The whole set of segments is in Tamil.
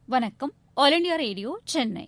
வணக்கம். All India radio, Chennai.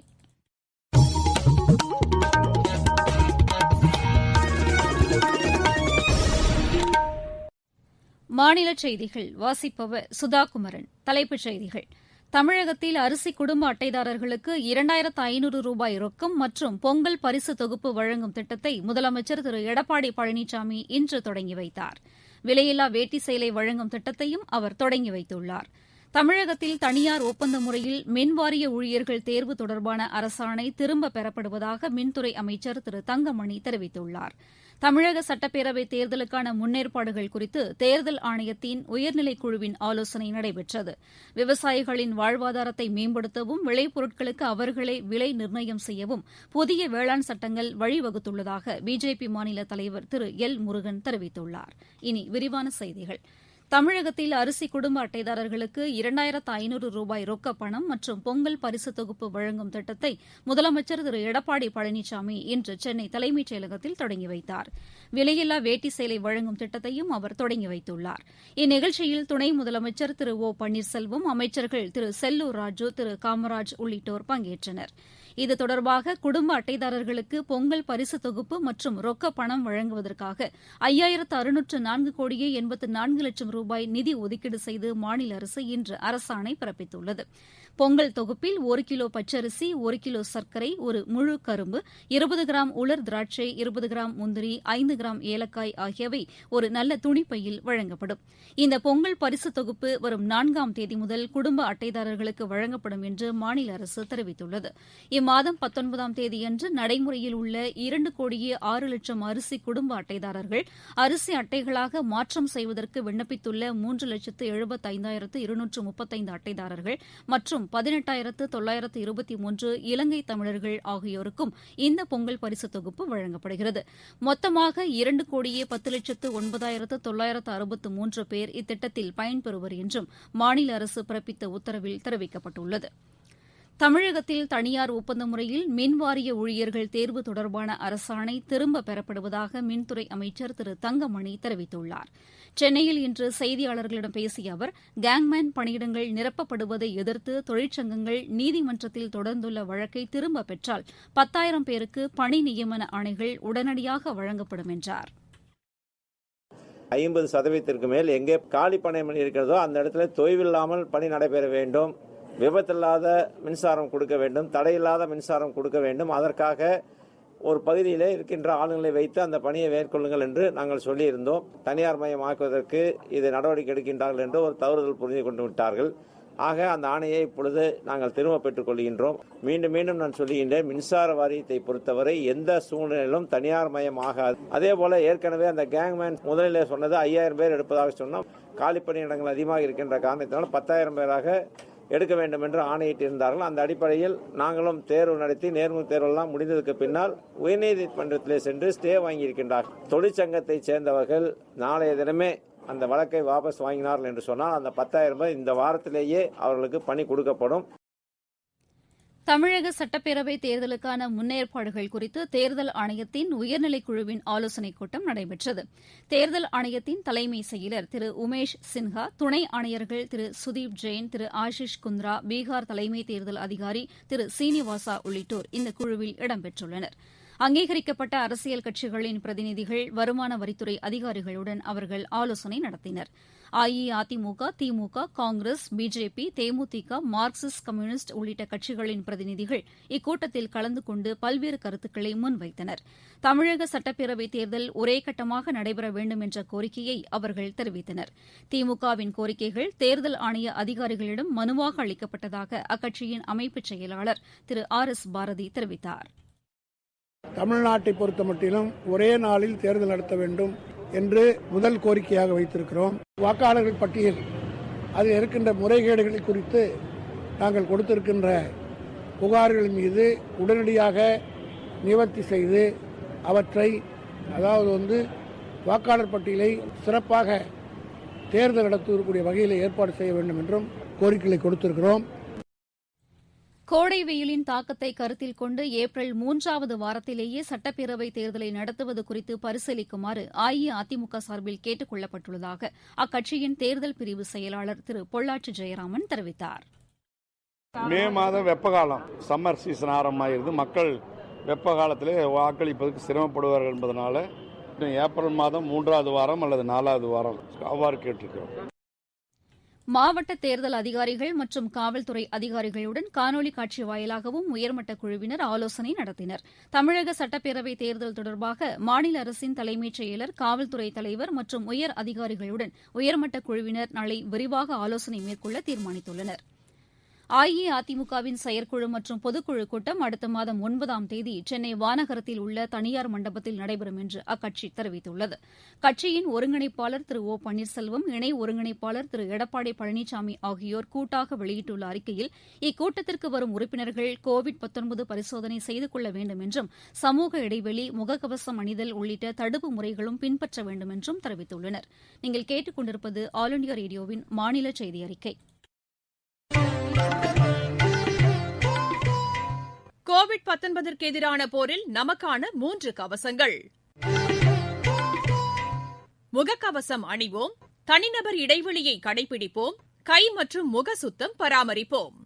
மாநிலச் செய்திகள் வாசிப்பவர் சுதாகுமரன். தலைப்புச் செய்திகள்: தமிழகத்தில் அரிசி குடும்ப அட்டைதாரர்களுக்கு 2500 ரூபாய் ரொக்கம் மற்றும் பொங்கல் பரிசு தொகுப்பு வழங்கும் திட்டத்தை முதலமைச்சர் திரு எடப்பாடி பழனிசாமி இன்று தொடங்கி வைத்தார். விலையில்லா வேட்டி சேலை வழங்கும் திட்டத்தையும் அவர் தொடங்கி வைத்துள்ளார். தமிழகத்தில் தனியார் ஒப்பந்த முறையில் மின்வாரிய ஊழியர்கள் தேர்வு தொடர்பான அரசாணை திரும்பப் பெறப்படுவதாக மின்துறை அமைச்சர் திரு தங்கமணி தெரிவித்துள்ளார். தமிழக சட்டப்பேரவைத் தேர்தலுக்கான முன்னேற்பாடுகள் குறித்து தேர்தல் ஆணையத்தின் உயர்நிலைக் குழுவின் ஆலோசனை நடைபெற்றது. விவசாயிகளின் வாழ்வாதாரத்தை மேம்படுத்தவும் விளைபொருட்களுக்கு அவர்களே விலை நிர்ணயம் செய்யவும் புதிய வேளாண் சட்டங்கள் வழிவகுத்துள்ளதாக பிஜேபி மாநில தலைவர் திரு எல் முருகன் தெரிவித்துள்ளார். இனி விரிவான செய்திகள். தமிழகத்தில் அரிசி குடும்ப அட்டைதாரர்களுக்கு 2500 ரூபாய் ரொக்கப் பணம் மற்றும் பொங்கல் பரிசு தொகுப்பு வழங்கும் திட்டத்தை முதலமைச்சர் திரு எடப்பாடி பழனிசாமி இன்று சென்னை தலைமைச் செயலகத்தில் தொடங்கி வைத்தார். விலையில்லா வேட்டி சேலை வழங்கும் திட்டத்தையும் அவர் தொடங்கி வைத்துள்ளார். இந்நிகழ்ச்சியில் துணை முதலமைச்சர் திரு ஓ பன்னீர்செல்வம், அமைச்சர்கள் திரு செல்லூர் ராஜு, திரு காமராஜ் உள்ளிட்டோர் பங்கேற்றனர். இது தொடர்பாக குடும்ப அட்டைதாரர்களுக்கு பொங்கல் பரிசு தொகுப்பு மற்றும் ரொக்கப் பணம் வழங்குவதற்காக 5604 கோடியே 84 லட்சம் ரூபாய் நிதி ஒதுக்கீடு செய்து மாநில அரசு இன்று அரசாணை பிறப்பித்துள்ளது. பொங்கல் தொகுப்பில் 1 கிலோ பச்சரிசி, 1 கிலோ சர்க்கரை, ஒரு முழு கரும்பு, 20 கிராம் உலர் திராட்சை, 20 கிராம் முந்திரி, 5 கிராம் ஏலக்காய் ஆகியவை ஒரு நல்ல துணிப்பையில் வழங்கப்படும். இந்த பொங்கல் பரிசு தொகுப்பு வரும் 4ஆம் தேதி முதல் குடும்ப அட்டைதாரர்களுக்கு வழங்கப்படும் என்று மாநில அரசு தெரிவித்துள்ளது. இம்மாதம் 19ஆம் தேதியன்று நடைமுறையில் உள்ள 2 கோடியே 6 லட்சம் அரிசி குடும்ப அட்டைதாரர்கள் அரிசி அட்டைகளாக மாற்றம் செய்வதற்கு விண்ணப்பித்துள்ள 3,75,235 அட்டைதாரர்கள் மற்றும் 18,923 இலங்கை தமிழர்கள் ஆகியோருக்கும் இந்த பொங்கல் பரிசு தொகுப்பு வழங்கப்படுகிறது. மொத்தமாக 2 கோடியே 10,09,963 பேர் இத்திட்டத்தில் பயன்பெறுவர் என்றும் மாநில அரசு பிறப்பித்த உத்தரவில் தெரிவிக்கப்பட்டுள்ளது. தமிழகத்தில் தனியார் ஒப்பந்த முறையில் மின்வாரிய ஊழியர்கள் தேர்வு தொடர்பான அரசாணை திரும்பப் பெறப்படுவதாக மின்துறை அமைச்சர் திரு தங்கமணி தெரிவித்துள்ளார். சென்னையில் இன்று செய்தியாளர்களிடம் பேசிய அவர், கேங்மேன் பணியிடங்கள் நிரப்பப்படுவதை எதிர்த்து தொழிற்சங்கங்கள் நீதிமன்றத்தில் தொடர்ந்துள்ள வழக்கை திரும்பப் பெற்றால் 10,000 பேருக்கு பணி நியமன ஆணைகள் உடனடியாக வழங்கப்படும் என்றார். 50% மேல் எங்கே காலி பணியிடம் இருக்கிறதோ அந்த இடத்துல தொய்வில்லாமல் பணி நடைபெற வேண்டும். விபத்தில்லாத மின்சாரம் கொடுக்க வேண்டும், தடையில்லாத மின்சாரம் கொடுக்க வேண்டும். அதற்காக ஒரு பகுதியிலே இருக்கின்ற ஆளுங்களை வைத்து அந்த பணியை மேற்கொள்ளுங்கள் என்று நாங்கள் சொல்லியிருந்தோம். தனியார் மயமாக்குவதற்கு இது நடவடிக்கை எடுக்கின்றார்கள் என்று ஒரு தவறுதல் புரிந்து கொண்டு விட்டார்கள். ஆக அந்த ஆணையை இப்பொழுது நாங்கள் திரும்ப பெற்றுக் கொள்கின்றோம். மீண்டும் மீண்டும் நான் சொல்லுகின்றேன், மின்சார வாரியத்தை பொறுத்தவரை எந்த சூழ்நிலையிலும் தனியார் மயம் ஆகாது. அதே போல ஏற்கனவே அந்த கேங்மேன் முதலில் சொன்னது 5000 பேர் எடுப்பதாக சொன்னோம். காலி பணியிடங்கள் அதிகமாக இருக்கின்ற காரணத்தினால் 10,000 பேராக எடுக்க வேண்டும் என்று ஆணையிட்டிருந்தார்கள். அந்த அடிப்படையில் நாங்களும் தேர்வு நடத்தி நேர்முக தேர்வெல்லாம் முடிந்ததுக்கு பின்னால் உயர்நீதிமன்றத்திலே சென்று ஸ்டே வாங்கியிருக்கின்றார்கள். தொழிற்சங்கத்தை சேர்ந்தவர்கள் நாளைய தினமே அந்த வழக்கை வாபஸ் வாங்கினார்கள் என்று சொன்னால் அந்த 10,000 பேர் இந்த வாரத்திலேயே அவர்களுக்கு பணி கொடுக்கப்படும். தமிழக சட்டப்பேரவைத் தேர்தலுக்கான முன்னேற்பாடுகள் குறித்து தேர்தல் ஆணையத்தின் உயர்நிலைக் குழுவின் ஆலோசனைக் கூட்டம் நடைபெற்றது. தேர்தல் ஆணையத்தின் தலைமை செயலர் திரு உமேஷ் சின்ஹா, துணை ஆணையர்கள் திரு சுதீப் ஜெயின், திரு ஆஷிஷ் குந்த்ரா, பீகார் தலைமை தேர்தல் அதிகாரி திரு சீனிவாசா உள்ளிட்டோர் இந்த குழுவில் இடம்பெற்றுள்ளனர். அங்கீகரிக்கப்பட்ட அரசியல் கட்சிகளின் பிரதிநிதிகள், வருமான வரித்துறை அதிகாரிகளுடன் அவர்கள் ஆலோசனை நடத்தினர். அஇஅதிமுக, திமுக, காங்கிரஸ், பிஜேபி, தேமுதிக, மார்க்சிஸ்ட் கம்யூனிஸ்ட் உள்ளிட்ட கட்சிகளின் பிரதிநிதிகள் இக்கூட்டத்தில் கலந்து கொண்டு பல்வேறு கருத்துக்களை முன்வைத்தனர். தமிழக சட்டப்பேரவைத் தேர்தல் ஒரே கட்டமாக நடைபெற வேண்டும் என்ற கோரிக்கையை அவர்கள் தெரிவித்தனர். திமுகவின் கோரிக்கைகள் தேர்தல் ஆணைய அதிகாரிகளிடம் மனுவாக அளிக்கப்பட்டதாக அக்கட்சியின் அமைப்புச் செயலாளர் திரு ஆர் எஸ் பாரதி தெரிவித்தார். தமிழ்நாட்டை பொறுத்தமட்டிலும் ஒரே நாளில் தேர்தல் நடத்த வேண்டும் என்று முதல் கோரிக்கையாக வைத்திருக்கிறோம். வாக்காளர்கள் பட்டியல் அதில் இருக்கின்ற முறைகேடுகளை குறித்து நாங்கள் கொடுத்திருக்கின்ற புகார்கள் மீது உடனடியாக நிவர்த்தி செய்து அவற்றை வாக்காளர் பட்டியலை சிறப்பாக தேர்தல் நடத்தக்கூடிய வகையில் ஏற்பாடு செய்ய வேண்டும் என்றும் கோரிக்கைகளை கொடுத்திருக்கிறோம். கோடை வெயிலின் தாக்கத்தை கருத்தில் கொண்டு ஏப்ரல் 3வது வாரத்திலேயே சட்டப்பேரவைத் தேர்தலை நடத்துவது குறித்து பரிசீலிக்குமாறு அஇஅதிமுக சார்பில் கேட்டுக் கொள்ளப்பட்டுள்ளதாக அக்கட்சியின் தேர்தல் பிரிவு செயலாளர் திரு பொள்ளாச்சி ஜெயராமன் தெரிவித்தாா். மே மாதம் வெப்ப காலம், சம்மர் சீசன் ஆரம்பமாகிறது. மக்கள் வெப்ப காலத்திலே வாக்களிப்பதற்கு சிரமப்படுவார்கள் என்பதனால ஏப்ரல் மாதம் 3வது வாரம் அல்லது 4வது வாரம் அவ்வாறு கேட்டிருக்கிறோம். மாவட்ட தேர்தல் அதிகாரிகள் மற்றும் காவல்துறை அதிகாரிகளுடன் காணொலி காட்சி வாயிலாகவும் உயர்மட்ட குழுவினர் ஆலோசனை நடத்தினர். தமிழக சட்டப்பேரவைத் தேர்தல் தொடர்பாக மாநில அரசின் தலைமைச் செயலர், காவல்துறை தலைவர் மற்றும் உயர் அதிகாரிகளுடன் உயர்மட்ட குழுவினர் நாளை விரிவாக ஆலோசனை மேற்கொள்ள தீர்மானித்துள்ளனர். அஇஅதிமுகவின் செயற்குழு மற்றும் பொதுக்குழு கூட்டம் அடுத்த மாதம் 9ஆம் தேதி சென்னை வானகரத்தில் உள்ள தனியார் மண்டபத்தில் நடைபெறும் என்று அக்கட்சி தெரிவித்துள்ளது. கட்சியின் ஒருங்கிணைப்பாளர் திரு ஓ பன்னீர்செல்வம், இணை ஒருங்கிணைப்பாளர் திரு எடப்பாடி பழனிசாமி ஆகியோர் கூட்டாக வெளியிட்டுள்ள அறிக்கையில், இக்கூட்டத்திற்கு வரும் உறுப்பினர்கள் கோவிட்-19 பரிசோதனை செய்து கொள்ள வேண்டும் என்றும், சமூக இடைவெளி, முகக்கவசம் அணிதல் உள்ளிட்ட தடுப்பு முறைகளும் பின்பற்ற வேண்டும் என்றும் தெரிவித்துள்ளனர். நீங்கள் கேட்டுக் கொண்டிருப்பது ஆல் இண்டியா ரேடியோவின் மாநில செய்தி அறிக்கை. கோவிட்-19ற்கு எதிரான போரில் நமக்கான 3 கவசங்கள். முகக்கவசம் அணிவோம், தனிநபர் இடைவெளியை கடைபிடிப்போம், கை மற்றும் முக சுத்தம் பராமரிப்போம்.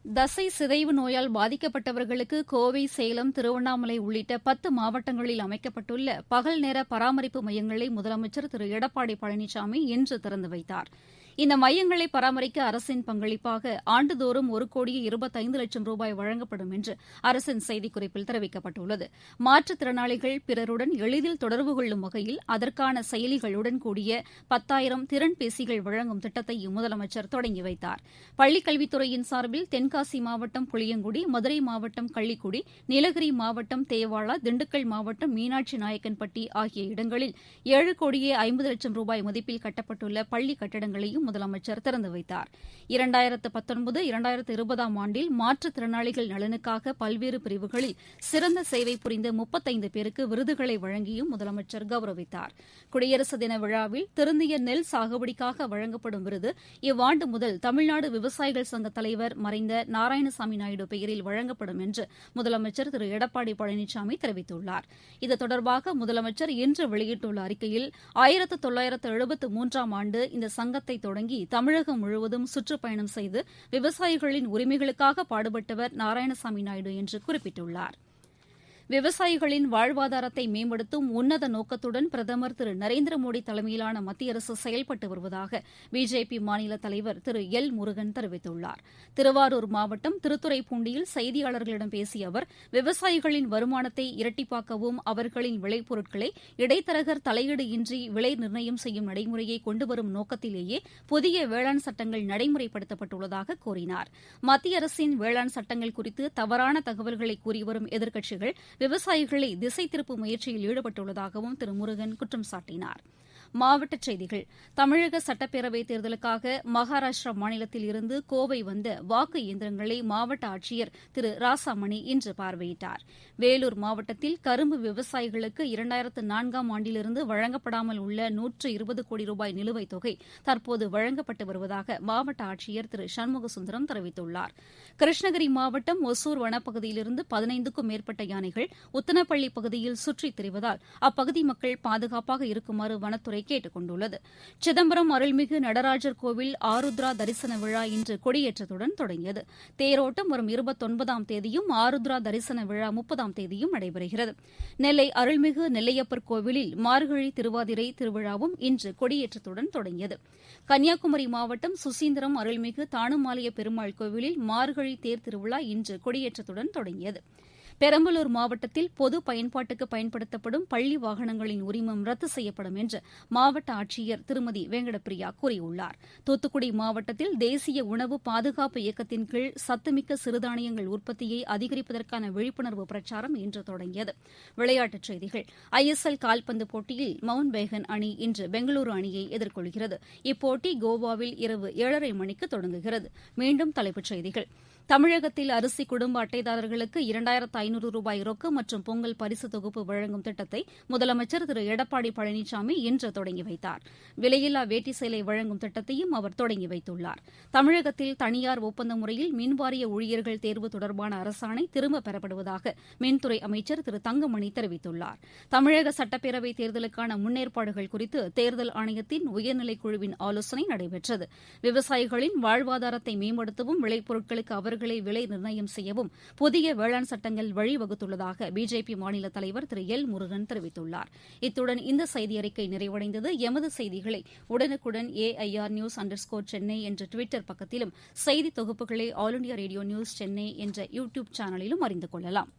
தசை சிதைவு நோயால் பாதிக்கப்பட்டவர்களுக்கு கோவை, சேலம், திருவண்ணாமலை உள்ளிட்ட 10 மாவட்டங்களில் அமைக்கப்பட்டுள்ள பகல் நேர பராமரிப்பு மையங்களை முதலமைச்சர் திரு எடப்பாடி பழனிசாமி இன்று திறந்து வைத்தார். இந்த மையங்களை பராமரிக்க அரசின் பங்களிப்பாக ஆண்டுதோறும் 1,25,00,000 ரூபாய் வழங்கப்படும் என்று அரசின் செய்திக்குறிப்பில் தெரிவிக்கப்பட்டுள்ளது. மாற்றுத்திறனாளிகள் பிறருடன் எளிதில் தொடர்பு கொள்ளும் வகையில் அதற்கான செயலிகளுடன் கூடிய 10,000 திறன்பேசிகள் வழங்கும் திட்டத்தை முதலமைச்சர் தொடங்கி வைத்தார். பள்ளிக்கல்வித்துறையின் சார்பில் தென்காசி மாவட்டம் புளியங்குடி, மதுரை மாவட்டம் கள்ளிக்குடி, நீலகிரி மாவட்டம் தேவாலா, திண்டுக்கல் மாவட்டம் மீனாட்சி நாயக்கன்பட்டி ஆகிய இடங்களில் 7,50,00,000 ரூபாய் மதிப்பில் கட்டப்பட்டுள்ள பள்ளி கட்டடங்களையும் முதலமைச்சர் திறந்து வைத்தார். 2019-2020 ஆண்டில் மாற்றுத்திறனாளிகள் நலனுக்காக பல்வேறு பிரிவுகளில் சிறந்த சேவை புரிந்த 35 பேருக்கு விருதுகளை வழங்கியும் முதலமைச்சர் கௌரவித்தார். குடியரசு தின விழாவில் திருந்திய நெல் சாகுபடிக்காக வழங்கப்படும் விருது இவ்வாண்டு முதல் தமிழ்நாடு விவசாயிகள் சங்க தலைவர் மறைந்த நாராயணசாமி நாயுடு பெயரில் வழங்கப்படும் என்று முதலமைச்சர் திரு எடப்பாடி பழனிசாமி தெரிவித்துள்ளார். இது தொடர்பாக முதலமைச்சர் இன்று வெளியிட்டுள்ள அறிக்கையில் 1973ஆம் ஆண்டு இந்த சங்கத்தை தொடங்கி தமிழகம் முழுவதும் சுற்றுப்பயணம் செய்து விவசாயிகளின் உரிமைகளுக்காக பாடுபட்டவர் நாராயணசாமி நாயுடு என்று குறிப்பிட்டுள்ளார். விவசாயிகளின் வாழ்வாதாரத்தை மேம்படுத்தும் உன்னத நோக்கத்துடன் பிரதமர் திரு நரேந்திர மோடி தலைமையிலான மத்திய அரசு செயல்பட்டு வருவதாக பிஜேபி மாநில தலைவர் திரு எல் முருகன் தெரிவித்துள்ளார். திருவாரூர் மாவட்டம் திருத்துறைப்பூண்டியில் செய்தியாளர்களிடம் பேசிய அவர், விவசாயிகளின் வருமானத்தை இரட்டிப்பாக்கவும் அவர்களின் விளைபொருட்களை இடைத்தரகர் தலையீடு இன்றி விலை நிர்ணயம் செய்யும் நடைமுறையை கொண்டுவரும் நோக்கத்திலேயே புதிய வேளாண் சட்டங்கள் நடைமுறைப்படுத்தப்பட்டுள்ளதாக கூறினார். மத்திய அரசின் வேளாண் சட்டங்கள் குறித்து தவறான தகவல்களை கூறிவரும் எதிர்க்கட்சிகள் விவசாயிகளை திசை திருப்பும் முயற்சியில் ஈடுபட்டுள்ளதாகவும் திரு முருகன் குற்றம் சாட்டினார். மாவட்டச் செய்திகள். தமிழக சட்டப்பேரவைத் தேர்தலுக்காக மகாராஷ்டிரா மாநிலத்தில் இருந்து கோவை வந்த வாக்கு இயந்திரங்களை மாவட்ட ஆட்சியர் திரு ராசாமணி இன்று பார்வையிட்டார். வேலூர் மாவட்டத்தில் கரும்பு விவசாயிகளுக்கு 2004ஆம் ஆண்டிலிருந்து வழங்கப்படாமல் உள்ள 120 கோடி ரூபாய் நிலுவைத் தொகை தற்போது வழங்கப்பட்டு வருவதாக மாவட்ட ஆட்சியர் திரு சண்முகசுந்தரம் தெரிவித்துள்ளார். கிருஷ்ணகிரி மாவட்டம் ஒசூர் வனப்பகுதியிலிருந்து 15க்கும் மேற்பட்ட யானைகள் உத்தனப்பள்ளி பகுதியில் சுற்றித் திரிவதால் அப்பகுதி மக்கள் பாதுகாப்பாக இருக்குமாறு வனத்துறை கேட்டுக் கொண்டுள்ளது. சிதம்பரம் அருள்மிகு நடராஜர் கோவில் ஆருத்ரா தரிசன விழா இன்று கொடியேற்றத்துடன் தொடங்கியது. தேரோட்டம் வரும் 29ஆம் தேதியும் ஆருத்ரா தரிசன விழா 30ஆம் தேதியும் நடைபெறுகிறது. நெல்லை அருள்மிகு நெல்லையப்பர் கோவிலில் மார்கழி திருவாதிரை திருவிழாவும் இன்று கொடியேற்றத்துடன் தொடங்கியது. கன்னியாகுமரி மாவட்டம் சுசீந்திரம் அருள்மிகு தானுமாலய பெருமாள் கோவிலில் மார்கழி தேர் திருவிழா இன்று கொடியேற்றத்துடன் தொடங்கியது. பெரம்பலூர் மாவட்டத்தில் பொது பயன்பாட்டுக்கு பயன்படுத்தப்படும் பள்ளி வாகனங்களின் உரிமம் ரத்து செய்யப்படும் என்று மாவட்ட ஆட்சியர் திருமதி வெங்கடப்பிரியா கூறியுள்ளார். தூத்துக்குடி மாவட்டத்தில் தேசிய உணவு பாதுகாப்பு இயக்கத்தின் கீழ் சத்துமிக்க சிறுதானியங்கள் உற்பத்தியை அதிகரிப்பதற்கான விழிப்புணர்வு பிரச்சாரம் இன்று தொடங்கியது. விளையாட்டுச் செய்திகள். ISL கால்பந்து போட்டியில் மவுண்ட் பேகன் அணி இன்று பெங்களூரு அணியை எதிர்கொள்கிறது. இப்போட்டி கோவாவில் இரவு 7:30 மணிக்கு தொடங்குகிறது. மீண்டும் தலைப்புச் செய்திகள். தமிழகத்தில் அரிசி குடும்ப அட்டைதாரர்களுக்கு 2500 ரூபாய் ரொக்கம் மற்றும் பொங்கல் பரிசு தொகுப்பு வழங்கும் திட்டத்தை முதலமைச்சர் திரு எடப்பாடி பழனிசாமி இன்று தொடங்கி வைத்தார். விலையில்லா வேட்டி சேலை வழங்கும் திட்டத்தையும் அவர் தொடங்கி வைத்துள்ளார். தமிழகத்தில் தனியார் ஒப்பந்த முறையில் மின்வாரிய ஊழியர்கள் தேர்வு தொடர்பான அரசாணை திரும்பப் பெறப்படுவதாக மின்துறை அமைச்சர் திரு தங்கமணி தெரிவித்துள்ளார். தமிழக சட்டப்பேரவைத் தேர்தலுக்கான முன்னேற்பாடுகள் குறித்து தேர்தல் ஆணையத்தின் உயர்நிலைக் குழுவின் ஆலோசனை நடைபெற்றது. விவசாயிகளின் வாழ்வாதாரத்தை மேம்படுத்தவும் விளைபொருட்களுக்கு அவர்களே விலை நிர்ணயம் செய்யவும் புதிய வேளாண் சட்டங்கள் வழிவகுத்துள்ளதாக பிஜேபி மாநில தலைவர் திரு எல் முருகன் தெரிவித்துள்ளார். இத்துடன் இந்த செய்தியறிக்கை நிறைவடைந்தது. எமது செய்திகளை உடனுக்குடன் AIR News_சென்னை என்ற டுவிட்டர் பக்கத்திலும் செய்தி தொகுப்புகளை all India radio news Chennai என்ற யூடியூப் சேனலிலும் அறிந்து கொள்ளலாம்.